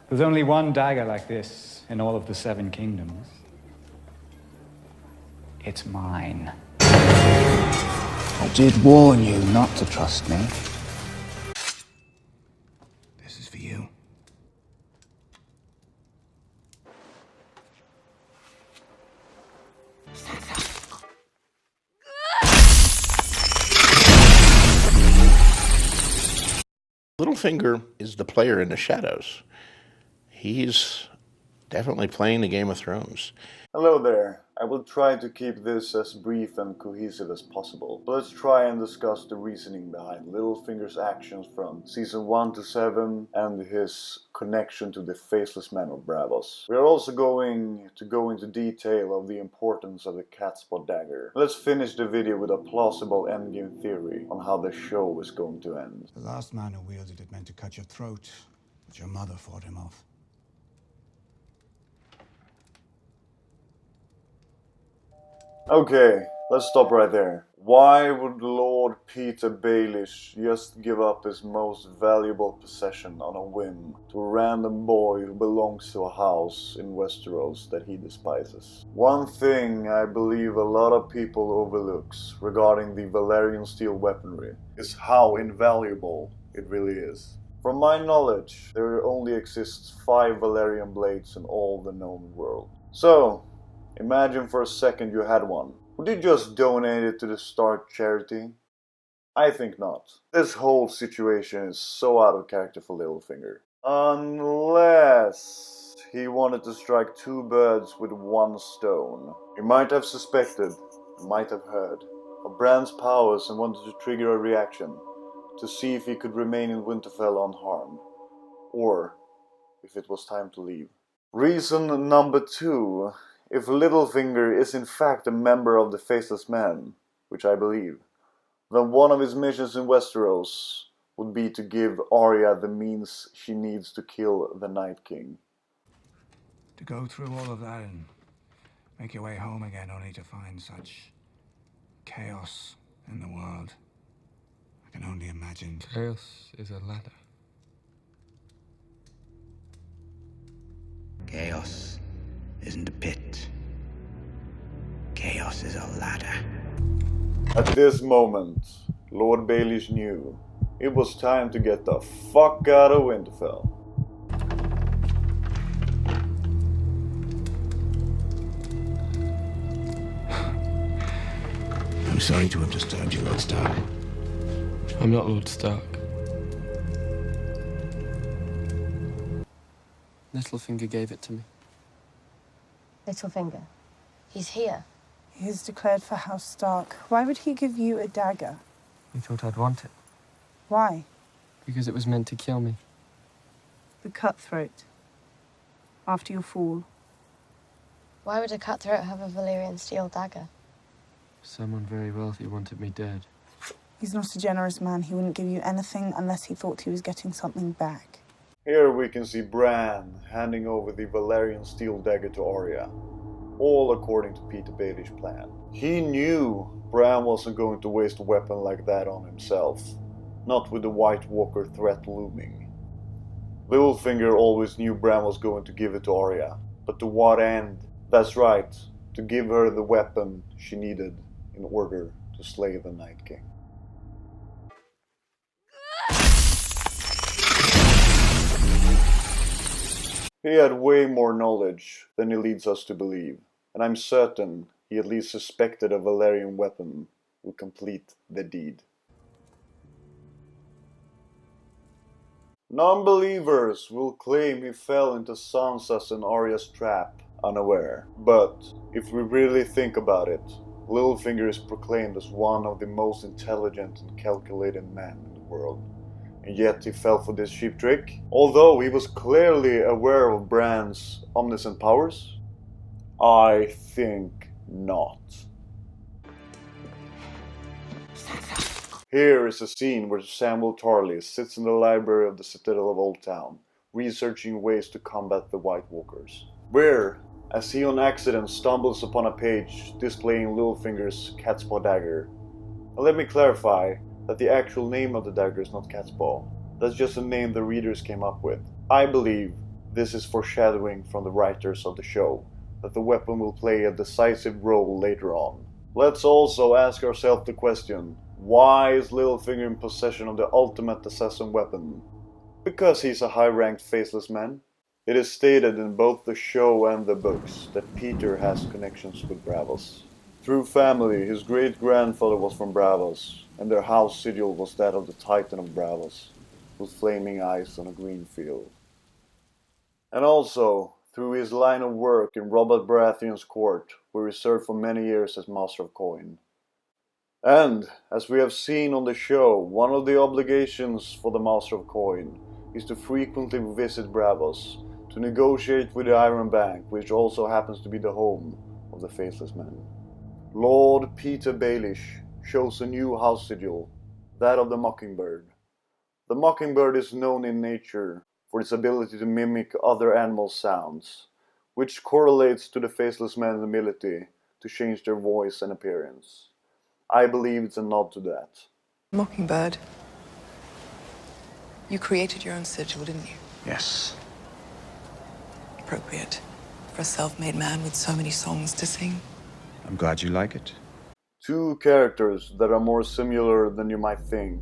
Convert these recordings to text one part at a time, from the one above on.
There's only one dagger like this in all of the Seven Kingdoms. It's mine. I did warn you not to trust me. This is for you. Littlefinger is the player in the shadows. He's definitely playing the Game of Thrones. Hello there. I will try to keep this as brief and cohesive as possible. But let's try and discuss the reasoning behind Littlefinger's actions from Season 1 to 7 and his connection to the Faceless Man of Braavos. We are also going to go into detail of the importance of the Catspaw dagger. Let's finish the video with a plausible endgame theory on how the show is going to end. The last man who wielded it meant to cut your throat, but your mother fought him off. Okay, let's stop right there. Why would Lord Peter Baelish just give up his most valuable possession on a whim to a random boy who belongs to a house in Westeros that he despises? One thing I believe a lot of people overlooks regarding the Valyrian steel weaponry is how invaluable it really is. From my knowledge, there only exists 5 Valyrian blades in all the known world. So, imagine for a second you had one. Would you just donate it to the Stark charity? I think not. This whole situation is so out of character for Littlefinger. Unless he wanted to strike 2 birds with 1 stone. He might have suspected, might have heard, of Bran's powers and wanted to trigger a reaction to see if he could remain in Winterfell unharmed, or if it was time to leave. Reason number 2. If Littlefinger is in fact a member of the Faceless Man, which I believe, then one of his missions in Westeros would be to give Arya the means she needs to kill the Night King. To go through all of that and make your way home again only to find such chaos in the world. I can only imagine. Chaos is a ladder. Chaos isn't a pit. Chaos is a ladder. At this moment, Lord Baelish knew it was time to get the fuck out of Winterfell. I'm sorry to have disturbed you, Lord Stark. I'm not Lord Stark. Littlefinger gave it to me. Littlefinger. He's here. He's declared for House Stark. Why would he give you a dagger? He thought I'd want it. Why? Because it was meant to kill me. The cutthroat. After your fall. Why would a cutthroat have a Valyrian steel dagger? Someone very wealthy wanted me dead. He's not a generous man. He wouldn't give you anything unless he thought he was getting something back. Here we can see Bran handing over the Valyrian steel dagger to Arya, all according to Peter Baelish's plan. He knew Bran wasn't going to waste a weapon like that on himself, not with the White Walker threat looming. Littlefinger always knew Bran was going to give it to Arya, but to what end? That's right, to give her the weapon she needed in order to slay the Night King. He had way more knowledge than he leads us to believe, and I'm certain he at least suspected a Valyrian weapon would complete the deed. Non-believers will claim he fell into Sansa's and Arya's trap unaware, but if we really think about it, Littlefinger is proclaimed as one of the most intelligent and calculated men in the world. And yet he fell for this cheap trick? Although he was clearly aware of Bran's omniscient powers? I think not. Here is a scene where Samwell Tarly sits in the library of the Citadel of Old Town, researching ways to combat the White Walkers. Where, as he on accident stumbles upon a page displaying Littlefinger's Catspaw dagger. And let me clarify that the actual name of the dagger is not Catspaw. That's just a name the readers came up with. I believe This is foreshadowing from the writers of the show, that the weapon will play a decisive role later on. Let's also ask ourselves the question, why is Littlefinger in possession of the ultimate assassin weapon? Because he's a high-ranked faceless man. It is stated in both the show and the books that Peter has connections with Braavos. Through family, his great-grandfather was from Braavos, and their house sigil was that of the Titan of Braavos, with flaming eyes on a green field. And also, through his line of work in Robert Baratheon's court, where he served for many years as Master of Coin. And, as we have seen on the show, one of the obligations for the Master of Coin is to frequently visit Braavos, to negotiate with the Iron Bank, which also happens to be the home of the Faceless Men. Lord Peter Baelish shows a new house sigil, that of the Mockingbird. The Mockingbird is known in nature for its ability to mimic other animal sounds, which correlates to the Faceless Men's ability to change their voice and appearance. I believe it's a nod to that. Mockingbird. You created your own sigil, didn't you? Yes. Appropriate for a self-made man with so many songs to sing. I'm glad you like it. Two characters that are more similar than you might think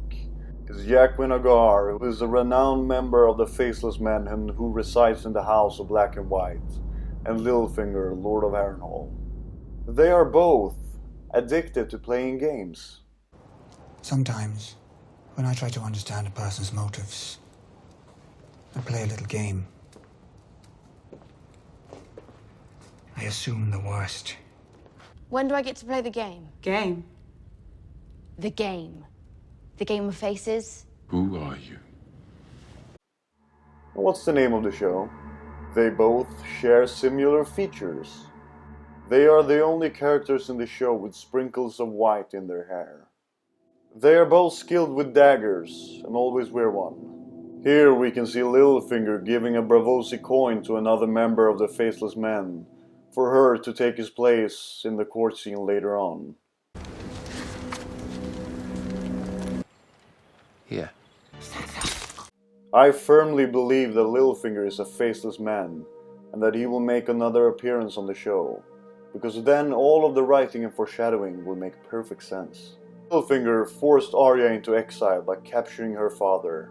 is Jaqen H'ghar, who is a renowned member of the Faceless Men and who resides in the House of Black and White, and Littlefinger, Lord of Harrenhal. They are both addicted to playing games. Sometimes, when I try to understand a person's motives, I play a little game. I assume the worst. When do I get to play the game? Game. The game. The game of faces? Who are you? What's the name of the show? They both share similar features. They are the only characters in the show with sprinkles of white in their hair. They are both skilled with daggers and always wear one. Here we can see Littlefinger giving a Braavosi coin to another member of the Faceless Men for her to take his place in the court scene later on. Here. I firmly believe that Littlefinger is a faceless man, and that he will make another appearance on the show, because then all of the writing and foreshadowing will make perfect sense. Littlefinger forced Arya into exile by capturing her father.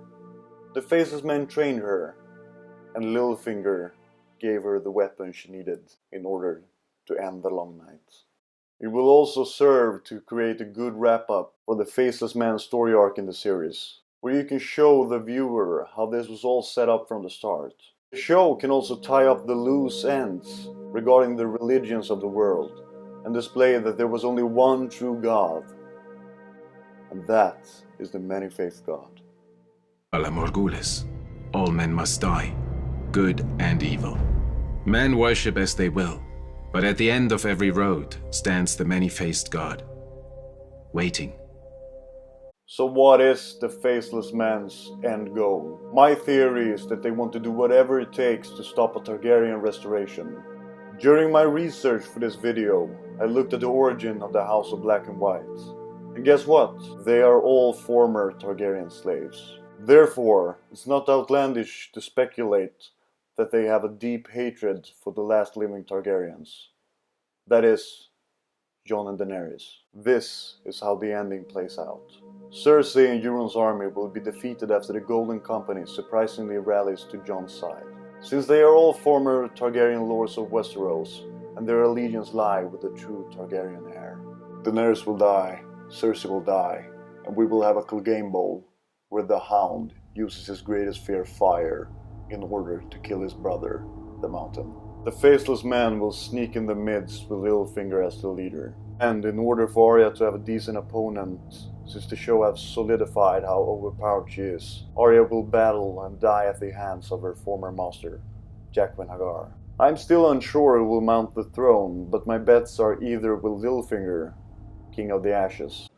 The Faceless Men trained her, and Littlefinger gave her the weapon she needed in order to end the long night. It will also serve to create a good wrap-up for the Faceless Man story arc in the series, where you can show the viewer how this was all set up from the start. The show can also tie up the loose ends regarding the religions of the world, and display that there was only one true God, and that is the many-faced God. Alla Morghulis. All men must die, good and evil. Men worship as they will, but at the end of every road stands the many-faced God, waiting. So what is the Faceless Man's end goal? My theory is that they want to do whatever it takes to stop a Targaryen restoration. During my research for this video, I looked at the origin of the House of Black and White. And guess what? They are all former Targaryen slaves. Therefore, it's not outlandish to speculate that they have a deep hatred for the last living Targaryens. That is, Jon and Daenerys. This is how the ending plays out. Cersei and Euron's army will be defeated after the Golden Company surprisingly rallies to Jon's side. Since they are all former Targaryen lords of Westeros, and their allegiance lie with the true Targaryen heir. Daenerys will die, Cersei will die, and we will have a Clegane Bowl, where the Hound uses his greatest fear, fire, in order to kill his brother, the Mountain. The Faceless Man will sneak in the midst with Littlefinger as the leader. And in order for Arya to have a decent opponent, since the show has solidified how overpowered she is, Arya will battle and die at the hands of her former master, Jaqen H'ghar. I'm still unsure who will mount the throne, but my bets are either with Littlefinger, King of the Ashes,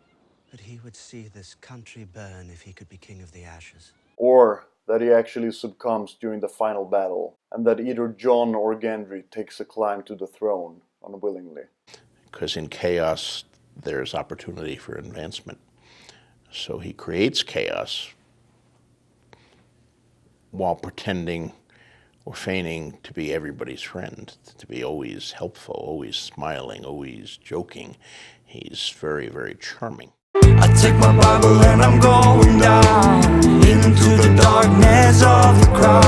But he would see this country burn if he could be King of the Ashes. or that he actually succumbs during the final battle, and that either Jon or Gendry takes a climb to the throne unwillingly. Because in chaos, there's opportunity for advancement. So he creates chaos while pretending or feigning to be everybody's friend, to be always helpful, always smiling, always joking. He's very, very charming. I take my Bible and I'm going down into the darkness of the crowd.